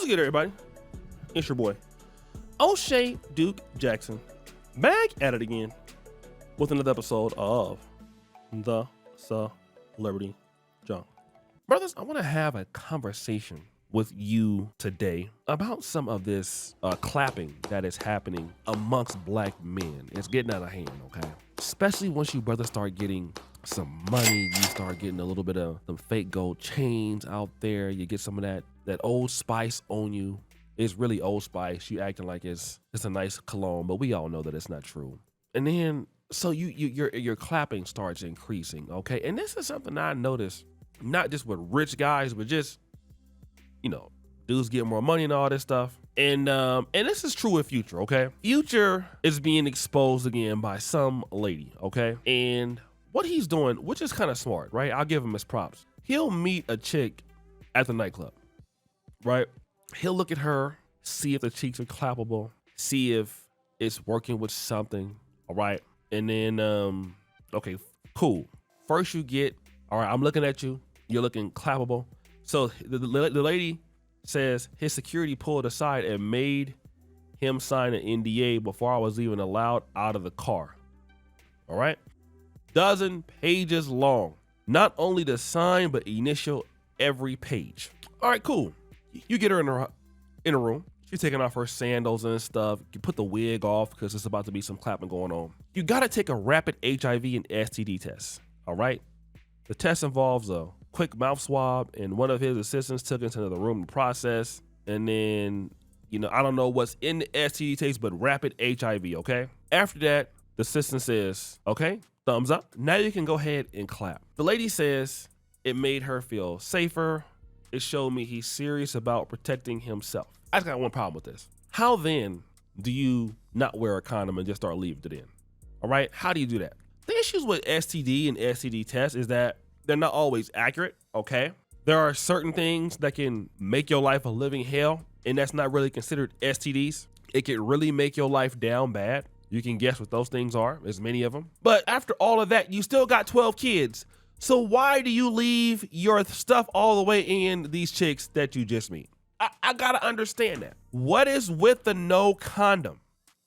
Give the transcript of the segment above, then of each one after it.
What's good, everybody? It's your boy, Oshay Duke Jackson, back at it again with another episode of the Celebrity Junk. Brothers, I want to have a conversation with you today about some of this clapping that is happening amongst black men. It's getting out of hand, okay? Especially once you brothers start getting some money, you start getting a little bit of some fake gold chains out there. You get some of that Old Spice on you. It's really Old Spice. You acting like it's a nice cologne, but we all know that it's not true. And then so your clapping starts increasing, okay? And this is something I noticed, not just with rich guys, but just, you know, dudes get more money and all this stuff. And this is true with Future, okay? Future is being exposed again by some lady, okay? And what he's doing, which is kind of smart, right? I'll give him his props. He'll meet a chick at the nightclub, right? He'll look at her, see if the cheeks are clappable, see if it's working with something, all right? And then, okay, cool. First you get, all right, I'm looking at you, you're looking clappable. So the lady says his security pulled aside and made him sign an NDA before I was even allowed out of the car, all right? Dozen pages long. Not only the sign, but initial every page. All right, cool. You get her in a room. She's taking off her sandals and stuff. You put the wig off because it's about to be some clapping going on. You got to take a rapid HIV and STD test, all right? The test involves a quick mouth swab, and one of his assistants took into the room to process. And then, you know, I don't know what's in the STD test, but rapid HIV, okay? After that, the assistant says, okay, thumbs up. Now you can go ahead and clap. The lady says it made her feel safer. It showed me he's serious about protecting himself. I just got one problem with this. How then do you not wear a condom and just start leaving it in? All right, how do you do that? The issues with STD and STD tests is that they're not always accurate, okay? There are certain things that can make your life a living hell, and that's not really considered STDs. It can really make your life down bad. You can guess what those things are, there's many of them. But after all of that, you still got 12 kids. So why do you leave your stuff all the way in these chicks that you just meet? I gotta understand that. What is with the no condom?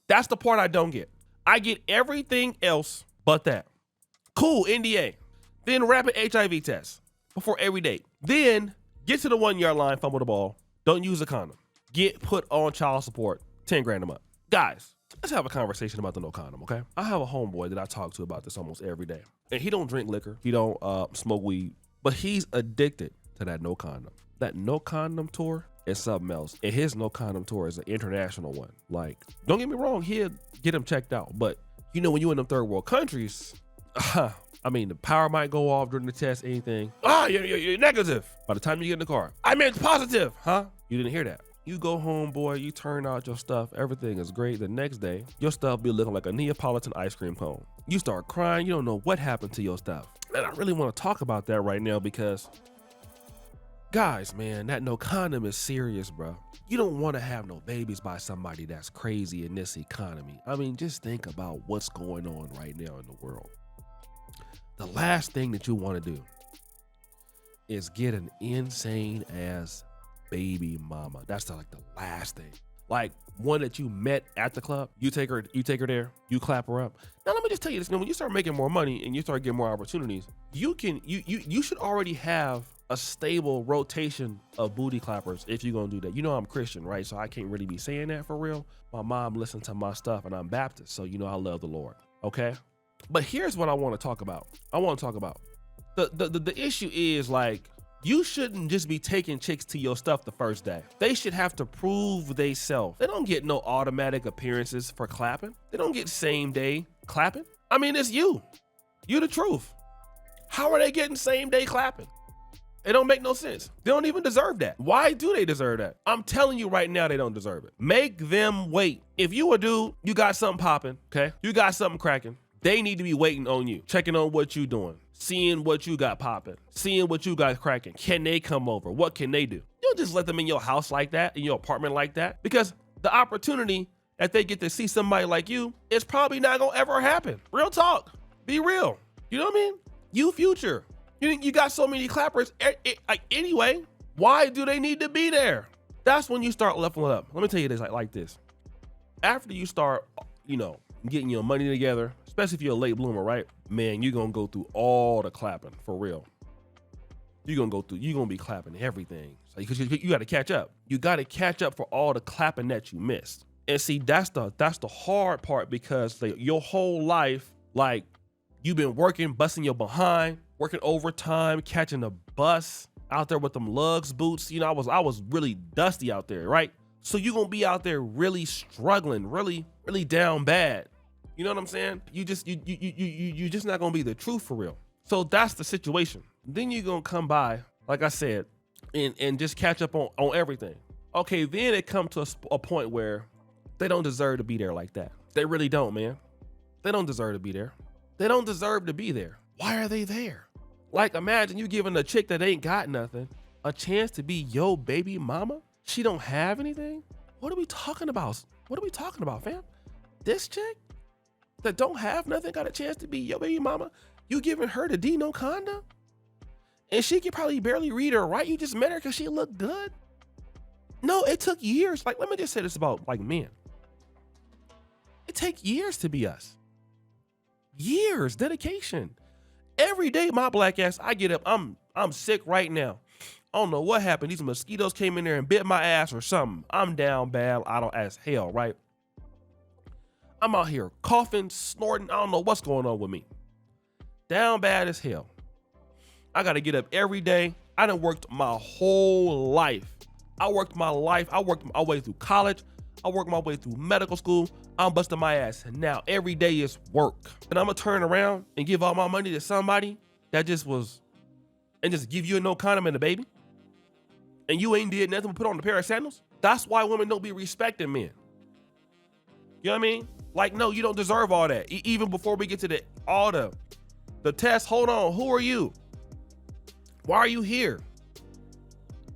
That's the part I don't get. I get everything else but that. Cool, NDA. Then rapid HIV test before every date. Then get to the 1 yard line, fumble the ball. Don't use a condom. Get put on child support, 10 grand a month. Guys, let's have a conversation about the no condom, okay? I have a homeboy that I talk to about this almost every day. And he don't drink liquor. He don't smoke weed. But he's addicted to that no condom. That no condom tour is something else. And his no condom tour is an international one. Like, don't get me wrong, he'll get him checked out. But, you know, when you're in them third world countries, I mean, the power might go off during the test, anything. You're negative. By the time you get in the car, I meant positive, huh? You didn't hear that. You go home, boy, you turn out your stuff, everything is great. The next day, your stuff be looking like a Neapolitan ice cream cone. You start crying, you don't know what happened to your stuff. And I really want to talk about that right now because, guys, man, that no condom is serious, bro. You don't want to have no babies by somebody that's crazy in this economy. I mean, just think about what's going on right now in the world. The last thing that you want to do is get an insane ass baby mama. That's like the last thing. Like one that you met at the club, you take her there, you clap her up. Now let me just tell you this, when you start making more money and you start getting more opportunities, you should already have a stable rotation of booty clappers if you're gonna do that. You know I'm Christian, right? So I can't really be saying that for real. My mom listens to my stuff and I'm Baptist, so you know I love the Lord, okay? But here's what I want to talk about. The issue is, like, you shouldn't just be taking chicks to your stuff the first day. They should have to prove they self. They don't get no automatic appearances for clapping. They don't get same day clapping. I mean, it's you. You the truth. How are they getting same day clapping? It don't make no sense. They don't even deserve that. Why do they deserve that? I'm telling you right now, they don't deserve it. Make them wait. If you a dude, you got something popping, okay? You got something cracking. They need to be waiting on you, checking on what you doing, seeing what you got popping, seeing what you got cracking. Can they come over? What can they do? You don't just let them in your house like that, in your apartment like that, because the opportunity that they get to see somebody like you, it's probably not gonna ever happen. Real talk, be real. You know what I mean? You Future, you got so many clappers. Like anyway, why do they need to be there? That's when you start leveling up. Let me tell you this like this. After you start, getting your money together, especially if you're a late bloomer, right? Man, you're going to go through all the clapping for real. You're going to be clapping everything. So, because you got to catch up. You got to catch up for all the clapping that you missed. And see, that's the hard part, because your whole life, like, you've been working, busting your behind, working overtime, catching a bus out there with them lugs boots. I was really dusty out there, right? So you're going to be out there really struggling, really, really down bad. You know what I'm saying? You just not going to be the truth for real. So that's the situation. Then you're going to come by, like I said, and just catch up on everything. Okay, then it comes to a point where they don't deserve to be there like that. They really don't, man. They don't deserve to be there. They don't deserve to be there. Why are they there? Like, imagine you giving a chick that ain't got nothing a chance to be your baby mama. She don't have anything. What are we talking about? What are we talking about, fam? This chick that don't have nothing got a chance to be your baby mama. You giving her the D no condom? And she could probably barely read or write. You just met her because she looked good. No, it took years. Like, let me just say this about like men. It takes years to be us. Years, dedication. Every day, my black ass, I get up. I'm sick right now. I don't know what happened. These mosquitoes came in there and bit my ass or something. I'm down bad. I don't as hell, right? I'm out here coughing, snorting. I don't know what's going on with me. Down bad as hell. I got to get up every day. I done worked my whole life. I worked my way through college. I worked my way through medical school. I'm busting my ass. And now every day is work. And I'm going to turn around and give all my money to somebody that just give you a no condom and a baby. And you ain't did nothing but put on a pair of sandals. That's why women don't be respecting men. You know what I mean? Like, no, you don't deserve all that. Even before we get to the test, hold on. Who are you? Why are you here?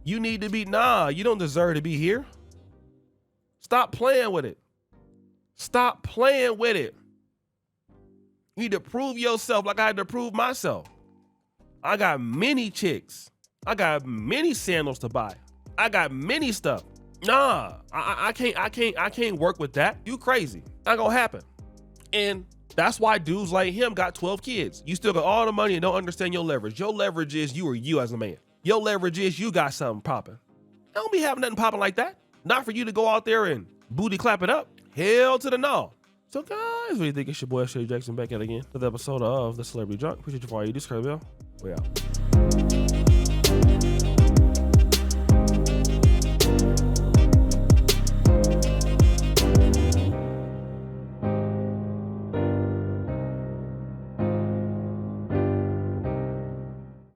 You need to be, you don't deserve to be here. Stop playing with it. Stop playing with it. You need to prove yourself like I had to prove myself. I got many chicks. I got many sandals to buy. I got many stuff. I can't work with that. You crazy. Not gonna happen. And that's why dudes like him got 12 kids. You still got all the money and don't understand your leverage. Your leverage is you as a man. Your leverage is you got something popping. Don't be having nothing popping like that. Not for you to go out there and booty clap it up. Hell to the no. So guys, what do you think? It's your boy Oshay Jackson back at it again with the episode of The Celebrity Drunk. Appreciate you for all you do. We out.